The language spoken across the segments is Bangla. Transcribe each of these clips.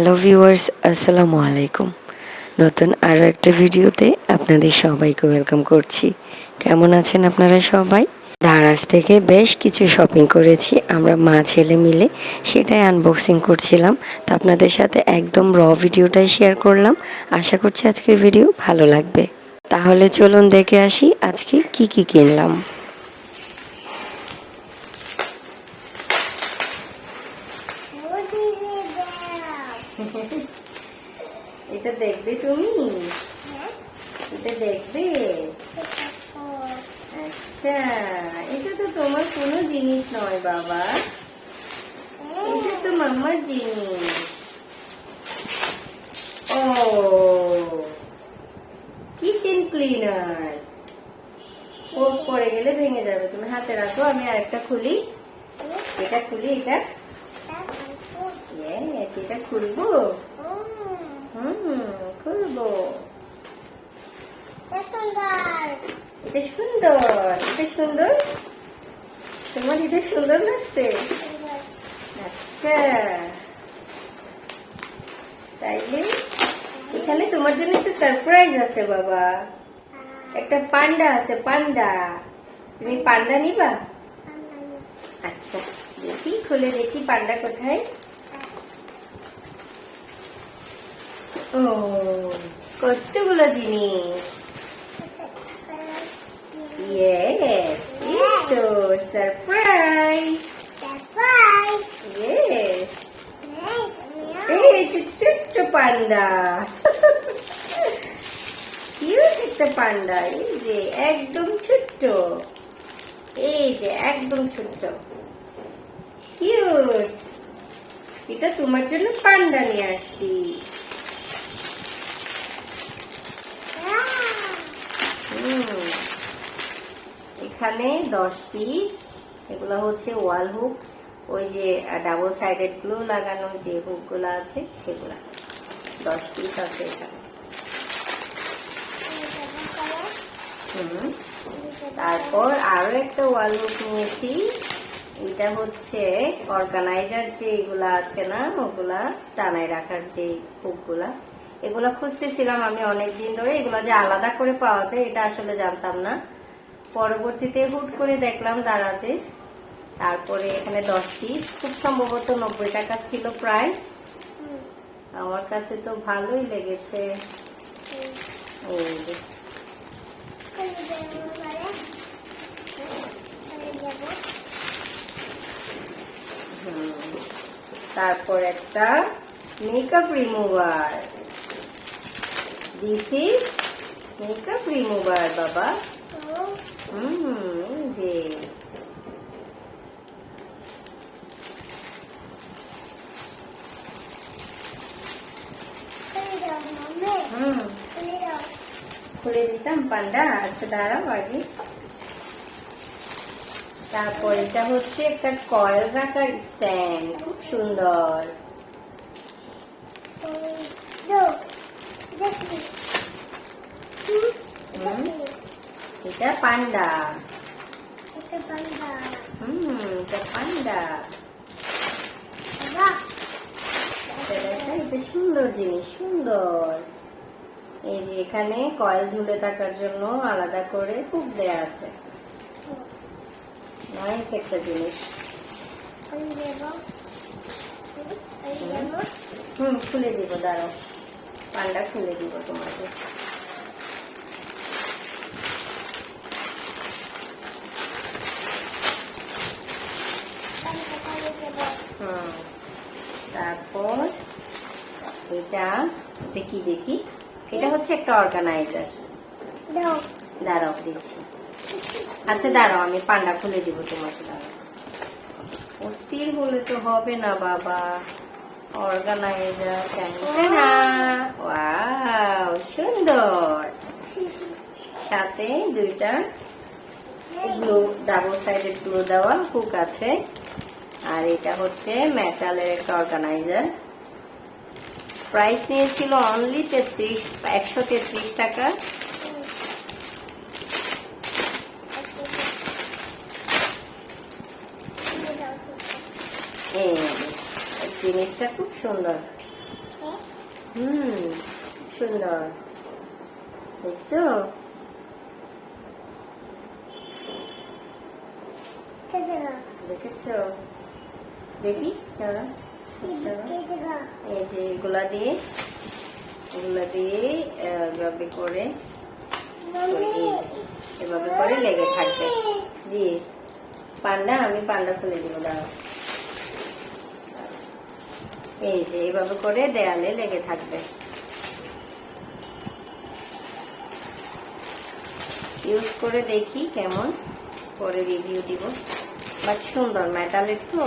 হ্যালো ভিউয়ার্স, আসসালামু আলাইকুম। নতুন আরও একটা ভিডিওতে আপনাদের সবাইকে ওয়েলকাম করছি। কেমন আছেন আপনারা সবাই? দারাজ থেকে বেশ কিছু শপিং করেছি আমরা মা ছেলে মিলে, সেটাই আনবক্সিং করছিলাম। তো আপনাদের সাথে একদম ভিডিওটাই শেয়ার করলাম। আশা করছি আজকের ভিডিও ভালো লাগবে। তাহলে চলুন দেখে আসি আজকে কি কি কিনলাম। এটা দেখবে তুমি? এটা দেখবে? আচ্ছা, এটা তো তোমার কোনো জিনিস নয় বাবা, এটা তো মাম্মার জিনিস। ও, কিচেন ক্লিনার। ও পড়ে গেলে ভেঙে যাবে, তুমি হাতে রাখো, আমি আরেকটা খুলি। এটা খুলি, এটা এটা খুলবো। খুলবো। এটা সুন্দর, এটা সুন্দর, তোমার এটা সুন্দর লাগছে। আচ্ছা, তাইলে এখানে তোমার জন্য একটা সারপ্রাইজ আছে বাবা। একটা পান্ডা আছে, পান্ডা। তুমি পান্ডা নিবা? আচ্ছা, দেখি, খুলে দেখি পান্ডা কোথায়। ও, কতগুলো জিনিস। ইয়েস, এই তো সারপ্রাইজ। ইয়েস, এই যে ছোট্ট পান্ডা। কিউট একটা পান্ডা, এই যে একদম ছোট্ট, এই যে একদম ছোট্ট, কিউট। এটা তোমার জন্য পান্ডা নিয়ে আসছি। এখানে 10 পিস, এগুলো হচ্ছে ওয়াল হুক, ওই যে ডাবল সাইডেড গ্লু লাগানো যে হুক গুলো আছে সেগুলা 10 পিস আছে এখানে। তারপর আরো একটা ওয়াল হুক নিয়েছি। এটা হচ্ছে অর্গানাইজার যে এগুলা আছে না, ওগুলা টানায় রাখার যে হুক গুলা, এগুলা খুঁজতেছিলাম আমি অনেকদিন ধরে। এগুলো যে আলাদা করে পাওয়া যায় এটা আসলে জানতাম না, পরবর্তীতে হুট করে দেখলাম দারাজে। তারপরে এখানে 10 পিস, খুব সম্ভবত 90 টাকা ছিল প্রাইস। আমার কাছে তো ভালোই লেগেছে। তারপর একটা makeup remover. This is makeup remover বাবা। যে খুলে দিতাম পান্ডা। আচ্ছা দাঁড়াও আগে। তারপর এটা হচ্ছে একটা কয়েল রাখার স্ট্যান্ড, খুব সুন্দর। এটা পান্ডা। এটা পান্ডা। এটা সুন্দর জিনিস, সুন্দর। এই যে এখানে কয়েল ঝুলে থাকার জন্য আলাদা করে হুক দেয়া আছে। নাইস একটা জিনিস। খুলে দিব, দাঁড়াও, পান্ডা খুলে দিব তোমাকে। তারপর এটা কি দেখি, এটা হচ্ছে একটা অর্গানাইজার। দাঁড়াও দিচ্ছি। আচ্ছা দাঁড়াও, আমি পান্ডা খুলে দিব তোমাকে। দাঁড়াও, অস্থির হলে তো হবে না বাবা। অর্গানাইজার, ওয়াও সুন্দর। সাথে দুইটা গ্লু, ডাবল সাইডেড গ্লু দেওয়া হুক আছে। আর এটা হচ্ছে মেটালের একটা অর্গানাইজার। প্রাইস নিয়েছিল অনলি 133 টাকা। জিনিসটা খুব সুন্দর। সুন্দর দেখছো? দেখেছো? দেখি চলো। এই যে এগুলা দিয়ে এভাবে করে লেগে থাকবে। জি পান্ডা, আমি পান্ডা খুলে দিব, দাঁড়াও। এই যে এভাবে করে দেয়ালে লেগে থাকবে। ইউজ করে দেখি কেমন, পরে রিভিউ দিব। বাট সুন্দর মেটালের তো।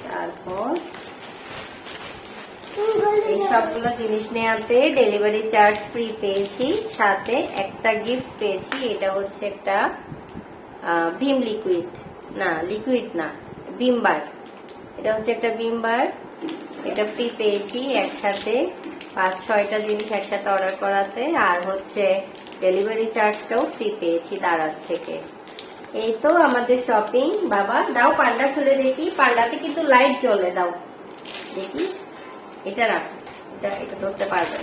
তারপর এই সবগুলো জিনিস নেওয়াতে ডেলিভারি চার্জ ফ্রি পেয়েছি, সাথে একটা গিফট পেয়েছি। এটা হচ্ছে একটা ভিম লিকুইড না ভিম বার। এটা হচ্ছে একটা ভিম বার, এটা ফ্রি পেয়েছি একসাথে। 5-6টা জিনিস একসাথে অর্ডার করাতে। আর হচ্ছে ডেলিভারি চার্জটাও ফ্রি পেয়েছি দারাজ থেকে। এই তো আমাদের শপিং। বাবা দাও পান্ডা খুলে দেখি। পান্ডাতে কিন্তু লাইট জ্বলে, দাও দেখি। এটা রাখ, এটা ধরতে পারবে।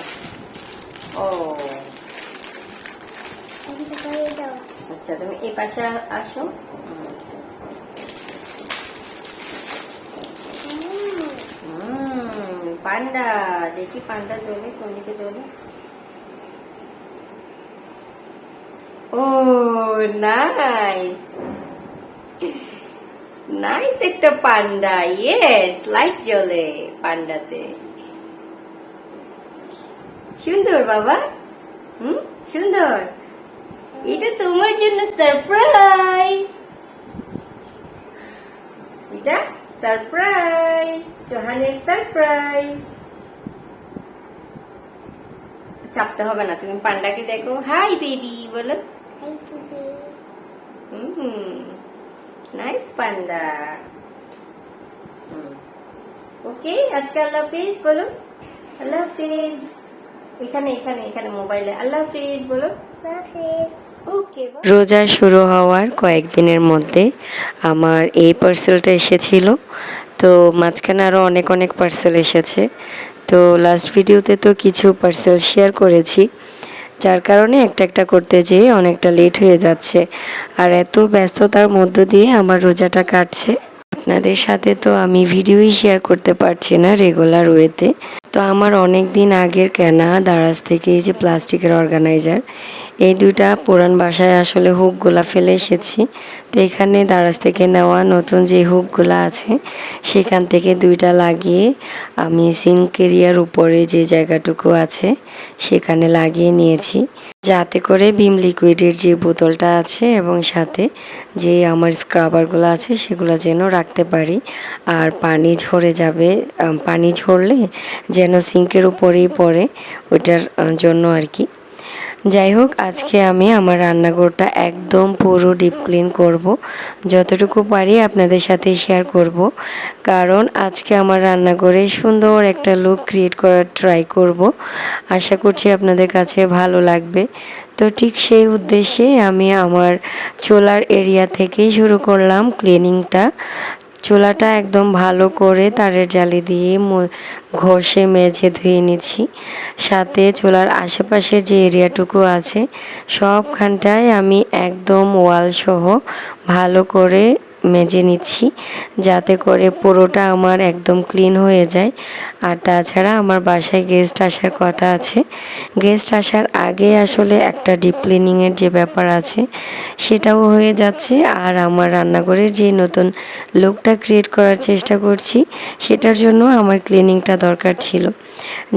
ও আচ্ছা, তুমি এই পাশে আসো। পান্ডা দেখি, পান্ডা জ্বলে কোন দিকে জ্বলে। ও নাইস নাইস, একটা পান্ডা। ইয়েস, লাইট জ্বলে পান্ডাতে। সুন্দর বাবা, সুন্দর। এটা তোমার জন্য সারপ্রাইজ, এটা সারপ্রাইজ, চোহানের সারপ্রাইজ। চাপতে হবে না, তুমি পান্ডাকে দেখো। হাই বেবি বলো। নাইস পান্ডা। ওকে, আজকে আল্লাহ হাফিজ বলো। আল্লাহ হাফিজ। এখানে এখানে এখানে মোবাইলে আল্লাহ হাফিজ বলো। রোজা শুরু হওয়ার কয়েকদিনের মধ্যে আমার এই পার্সেলটা এসেছিল। তো মাঝখানে আরও অনেক অনেক পার্সেল এসেছে। তো লাস্ট ভিডিওতে তো কিছু পার্সেল শেয়ার করেছি, যার কারণে একটা একটা করতে যেয়ে অনেকটা লেট হয়ে যাচ্ছে। আর এত ব্যস্ততার মধ্য দিয়ে আমার রোজাটা কাটছে, আপনাদের সাথে তো আমি ভিডিওই শেয়ার করতে পারছি না রেগুলার ওয়েতে। তো আমার অনেক দিন আগের কেনা দারাজ থেকে এই যে প্লাস্টিকের অর্গানাইজার, এই দুইটা পুরান বাসায় আসলে হুকগুলা ফেলে এসেছি। তো এখানে দারাজ থেকে নেওয়া নতুন যে হুকগুলো আছে সেখান থেকে দুইটা লাগিয়ে আমি সিঙ্ক এরিয়ার উপরে যে জায়গাটুকু আছে সেখানে লাগিয়ে নিয়েছি, যাতে করে ভিম লিকুইডের যে বোতলটা আছে এবং সাথে যে আমার স্ক্রাবারগুলো আছে সেগুলো যেন রাখতে পারি। আর পানি ঝরে যাবে, পানি ঝরলে যেন সিঙ্কের উপরেই পড়ে, ওইটার জন্য আর কি। যাই হোক, আজকে আমি আমার রান্নাঘরটা একদম পুরো ডিপ ক্লিন করব, যতটুকু পারি আপনাদের সাথে শেয়ার করব। কারণ আজকে আমার রান্নাঘরে সুন্দর একটা লুক ক্রিয়েট করার ট্রাই করব। আশা করছি আপনাদের কাছে ভালো লাগবে। তো ঠিক সেই উদ্দেশ্যে আমি আমার চুলার এরিয়া থেকেই শুরু করলাম ক্লিনিংটা। চুলাটা একদম ভালো করে তারের জালি দিয়ে ঘষে মেজে ধুয়ে নিচ্ছি। সাথে চুলার আশেপাশের যে এরিয়াটুকু আছে সবখানটায় আমি একদম ওয়াল সহ ভালো করে মেজে নিচ্ছি, যাতে করে পুরোটা আমার একদম ক্লিন হয়ে যায়। আর তাছাড়া আমার বাসায় গেস্ট আসার কথা আছে। গেস্ট আসার আগে আসলে একটা ডিপ ক্লিনিংয়ের যে ব্যাপার আছে সেটাও হয়ে যাচ্ছে। আর আমার রান্নাঘরের যে নতুন লুকটা ক্রিয়েট করার চেষ্টা করছি সেটার জন্য আমার ক্লিনিংটা দরকার ছিল।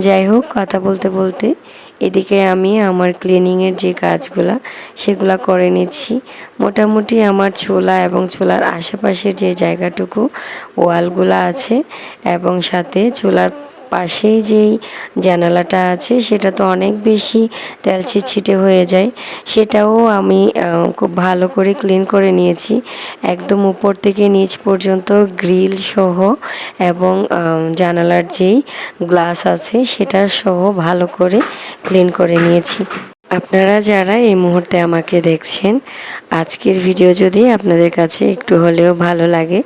যাই হোক, কথা বলতে বলতে এদিকে আমি আমার ক্লিনিংয়ের যে কাজগুলা সেগুলা করে নিচ্ছি। মোটামুটি আমার চুলা এবং চুলার আশেপাশের যে জায়গাটুকু ওয়ালগুলা আছে এবং সাথে চুলার পাশেই যেই জানালাটা আছে সেটা তো অনেক বেশি তেল ছিটছিটে হয়ে যায়, সেটাও আমি খুব ভালো করে ক্লিন করে নিয়েছি। একদম উপর থেকে নিচ পর্যন্ত গ্রিল সহ এবং জানালার যেই গ্লাস আছে সেটা সহ ভালো করে ক্লিন করে নিয়েছি। আপনারা যারা এই মুহূর্তে আমাকে দেখছেন, আজকের ভিডিও যদি আপনাদের কাছে একটু হলেও ভালো লাগে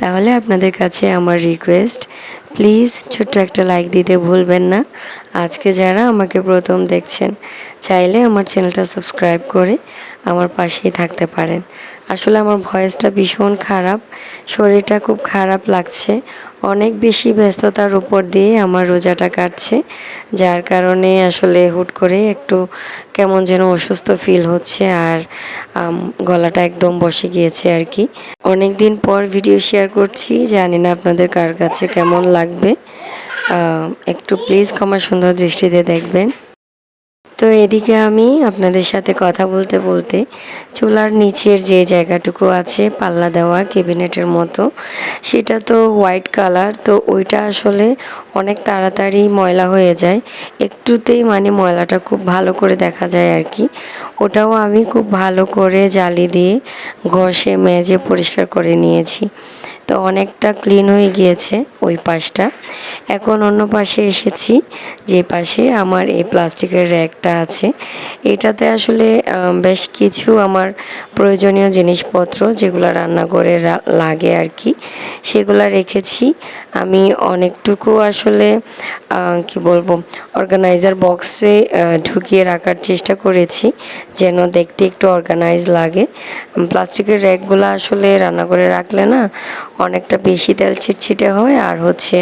তাহলে আপনাদের কাছে আমার রিকোয়েস্ট, প্লিজ ছোট্ট একটা লাইক দিতে ভুলবেন না। আজকে যারা আমাকে প্রথম দেখছেন, চাইলে আমার চ্যানেলটা সাবস্ক্রাইব করে আমার পাশেই থাকতে পারেন। আসলে আমার ভয়েসটা ভীষণ খারাপ, শরীরটা খুব খারাপ লাগছে, অনেক বেশি ব্যস্ততার উপর দিয়ে আমার রোজাটা কাটছে, যার কারণে আসলে হুট করে একটু কেমন যেন অসুস্থ ফিল হচ্ছে, আর গলাটা একদম বসে গিয়েছে আর কি। অনেক দিন পর ভিডিও শেয়ার করছি, জানি না আপনাদের কার কাছে কেমন লাগবে। একটু প্লিজ ক্ষমা সুন্দর দৃষ্টিতে দেখবেন। তো এদিকে আমি আপনাদের সাথে কথা বলতে বলতে চুলার নিচের যে জায়গাটুকু আছে পাল্লা দেওয়া ক্যাবিনেটের মতো, সেটা তো হোয়াইট কালার, তো ওইটা আসলে অনেক তাড়াতাড়ি ময়লা হয়ে যায়, একটুতেই মানে ময়লাটা খুব ভালো করে দেখা যায় আর কি। ওটাও আমি খুব ভালো করে জালি দিয়ে ঘষে মেজে পরিষ্কার করে নিয়েছি। তো অনেকটা ক্লিন হয়ে গিয়েছে ওই পাশটা। এখন অন্য পাশে এসেছি, যে পাশে আমার এই প্লাস্টিকের র্যাকটা আছে। এটাতে আসলে বেশ কিছু আমার প্রয়োজনীয় জিনিসপত্র যেগুলো রান্নাঘরে লাগে আর কি, সেগুলো রেখেছি। আমি অনেকটুকু আসলে কি বলবো, অর্গানাইজার বক্সে ঢুকিয়ে রাখার চেষ্টা করেছি যেন দেখতে একটু অর্গানাইজ লাগে। প্লাস্টিকের র্যাকগুলো আসলে রান্নাঘরে রাখলে না অনেকটা বেশি তেল ছিটছিটে হয়, আর হচ্ছে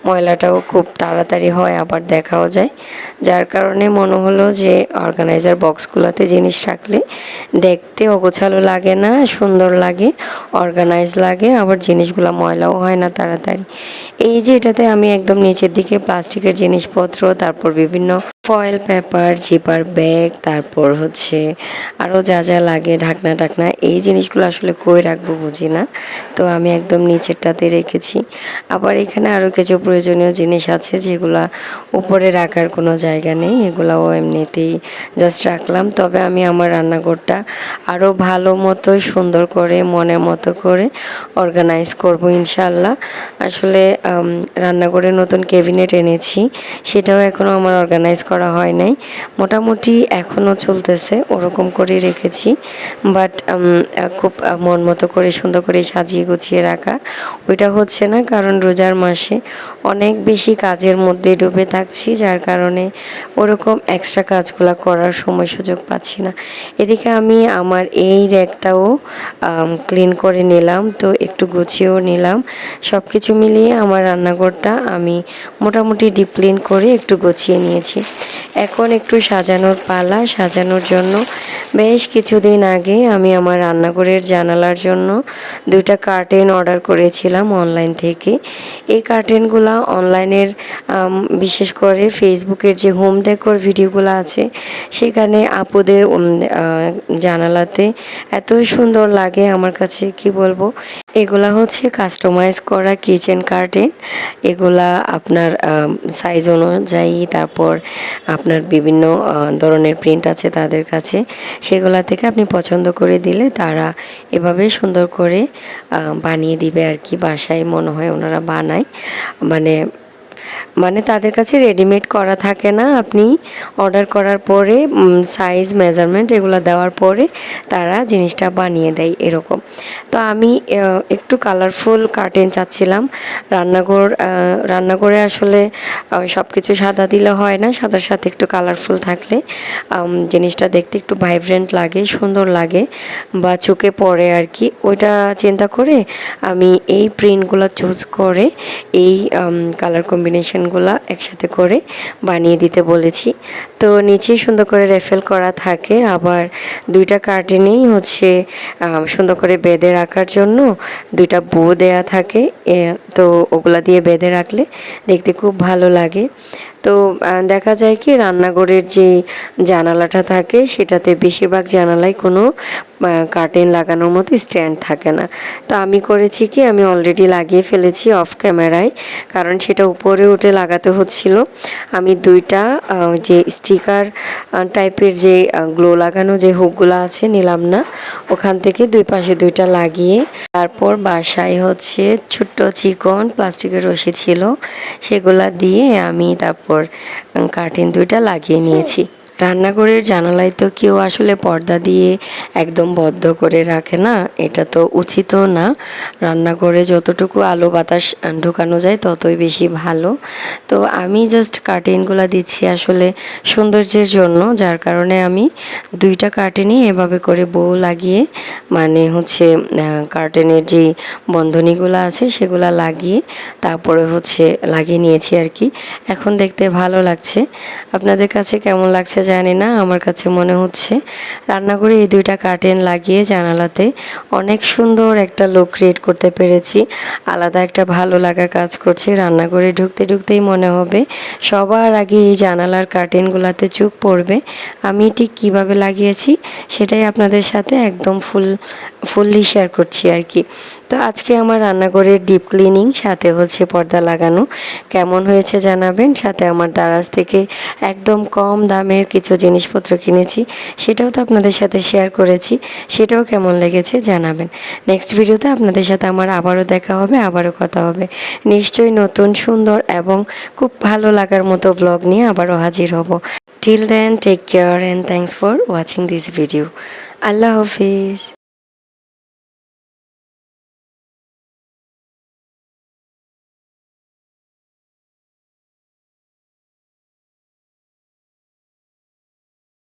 ময়লাটাও খুব তাড়াতাড়ি হয়, আবার দেখাও যায়। যার কারণে মনে হলো যে অর্গানাইজার বক্সগুলোতে জিনিস রাখলে দেখতে অগোছালো লাগে না, সুন্দর লাগে, অর্গানাইজ লাগে, আবার জিনিসগুলো ময়লাও হয় না তাড়াতাড়ি। এই যে এটাতে আমি একদম নিচের দিকে প্লাস্টিকের জিনিসপত্র, তারপর বিভিন্ন ফয়েল পেপার, জিপার ব্যাগ, তারপর হচ্ছে আরও যা যা লাগে ঢাকনা টাকনা, এই জিনিসগুলো আসলে কই রাখবো বুঝি না, তো আমি একদম নিচেরটাতে রেখেছি। আবার এখানে আরও কিছু প্রয়োজনীয় জিনিস আছে যেগুলা উপরে রাখার কোনো জায়গা নেই, এগুলাও এমনিতেই জাস্ট রাখলাম। তবে আমি আমার রান্নাঘরটা আরও ভালো মতো সুন্দর করে মনের মতো করে অর্গানাইজ করব ইনশাল্লাহ। আসলে রান্নাঘরে নতুন ক্যাবিনেট এনেছি, সেটাও এখনও আমার অর্গানাইজ করা হয় নাই, মোটামুটি এখনও চলতেছে, ওরকম করে রেখেছি। বাট খুব মন মতো করে সুন্দর করে সাজিয়ে গুছিয়ে রাখা ওইটা হচ্ছে না, কারণ রোজার মাসে অনেক বেশি কাজের মধ্যে ডুবে থাকছি, যার কারণে ওরকম এক্সট্রা কাজগুলো করার সময় সুযোগ পাচ্ছি না। এদিকে আমি আমার এই র্যাকটাও ক্লিন করে নিলাম, তো একটু গুছিয়েও নিলাম। সব কিছু মিলিয়ে আমার রান্নাঘরটা আমি মোটামুটি ডিপ ক্লিন করে একটু গুছিয়ে নিয়েছি। এখন একটু সাজানোর পালা। সাজানোর জন্য বেশ কিছুদিন আগে আমি আমার রান্নাঘরের জানালার জন্য 2টা কার্টেন অর্ডার করেছিলাম অনলাইন থেকে। এই কার্টেনগুলো অনলাইনের বিশেষ করে ফেসবুকের যে হোম ডেকোর ভিডিওগুলো আছে সেখানে আপুদের জানালাতে এত সুন্দর লাগে আমার কাছে, কি বলবো। এগুলা হচ্ছে কাস্টমাইজ করা কিচেন কার্টেন। এগুলা আপনার সাইজ অনুযায়ী, তারপর আপনার বিভিন্ন ধরনের প্রিন্ট আছে তাদের কাছে, সেগুলা থেকে আপনি পছন্দ করে দিলে তারা এভাবে সুন্দর করে বানিয়ে দিবে আর কি। বাসায় মনে হয় ওনারা বানায়, মানে মানে তাদের কাছে রেডিমেড করা থাকে না, আপনি অর্ডার করার পরে সাইজ মেজারমেন্ট এগুলো দেওয়ার পরে তারা জিনিসটা বানিয়ে দেয় এরকম। তো আমি একটু কালারফুল কার্টেন চাচ্ছিলাম। রান্নাঘরে আসলে সব কিছু সাদা দিলে হয় না, সাদার সাথে একটু কালারফুল থাকলে জিনিসটা দেখতে একটু ভাইব্রেন্ট লাগে, সুন্দর লাগে, বা চোখে পড়ে আর কি। ওইটা চিন্তা করে আমি এই প্রিন্টগুলো চুজ করে এই কালার কম্বিনেশনগুলো একসাথে করে বানিয়ে দিতে বলেছি। তো নিচে সুন্দর করে রেফেল করা থাকে, আবার 2টা কার্টেনেই হচ্ছে সুন্দর করে বেঁধে রাখার জন্য 2টা বো দেয়া থাকে, তো ওগুলা দিয়ে বেঁধে রাখলে দেখতে খুব ভালো লাগে। তো দেখা যায় কি রান্নাঘরের যে জানালাটা থাকে সেটাতে বেশিরভাগ জানালায় কোনো কার্টেন লাগানোর মতো স্ট্যান্ড থাকে না। তো আমি করেছি কি, আমি অলরেডি লাগিয়ে ফেলেছি অফ ক্যামেরায়, কারণ সেটা উপরে উঠে লাগাতে হচ্ছিল। আমি 2টা যে স্টিকার টাইপের যে গ্লো লাগানো যে হুকগুলো আছে নিলাম না, ওখান থেকে 2 পাশে 2টা লাগিয়ে তারপর বাসায় হচ্ছে ছোট্ট চিকন প্লাস্টিকের রশি ছিল, সেগুলা দিয়ে আমি তারপর কার্টেন 2টা লাগিয়ে নিয়েছি। রান্নাঘরের জানালায় তো কেউ আসলে পর্দা দিয়ে একদম বদ্ধ করে রাখে না, এটা তো উচিতও না। রান্নাঘরে যতটুকু আলো বাতাস ঢোকানো যায় ততই বেশি ভালো। তো আমি জাস্ট কার্টেনগুলো দিচ্ছি আসলে সৌন্দর্যের জন্য, যার কারণে আমি 2টা কার্টেনই এভাবে করে বউ লাগিয়ে মানে হচ্ছে কার্টেনের যেই বন্ধনীগুলো আছে সেগুলো লাগিয়ে তারপরে হচ্ছে লাগিয়ে নিয়েছি আর কি। এখন দেখতে ভালো লাগছে। আপনাদের কাছে কেমন লাগছে জানি না, আমার কাছে মনে হচ্ছে রান্নাঘরে এই 2টা কার্টেন লাগিয়ে জানালাতে অনেক সুন্দর একটা লুক ক্রিয়েট করতে পেরেছি। আলাদা একটা ভালো লাগা কাজ করছে। রান্নাঘরে ঢুকতে ঢুকতেই মনে হবে সবার আগে এই জানালার কার্টেনগুলোতে চোখ পড়বে। আমি ঠিক কিভাবে লাগিয়েছি সেটাই আপনাদের সাথে একদম ফুললি শেয়ার করছি আর কি। তো আজকে আমার রান্নাঘরের ডিপ ক্লিনিং, সাথে হচ্ছে পর্দা লাগানো। কেমন হয়েছে জানাবেন। সাথে আমার দারাজ থেকে একদম কম দামের কিছু জিনিসপত্র কিনেছি, সেটাও তো আপনাদের সাথে শেয়ার করেছি, সেটাও কেমন লেগেছে জানাবেন। নেক্সট ভিডিওতে আপনাদের সাথে আমার আবারও দেখা হবে, আবারও কথা হবে। নিশ্চয়ই নতুন সুন্দর এবং খুব ভালো লাগার মতো ব্লগ নিয়ে আবারও হাজির হব। Till then take care and thanks for watching this video. আল্লাহ হাফিজ।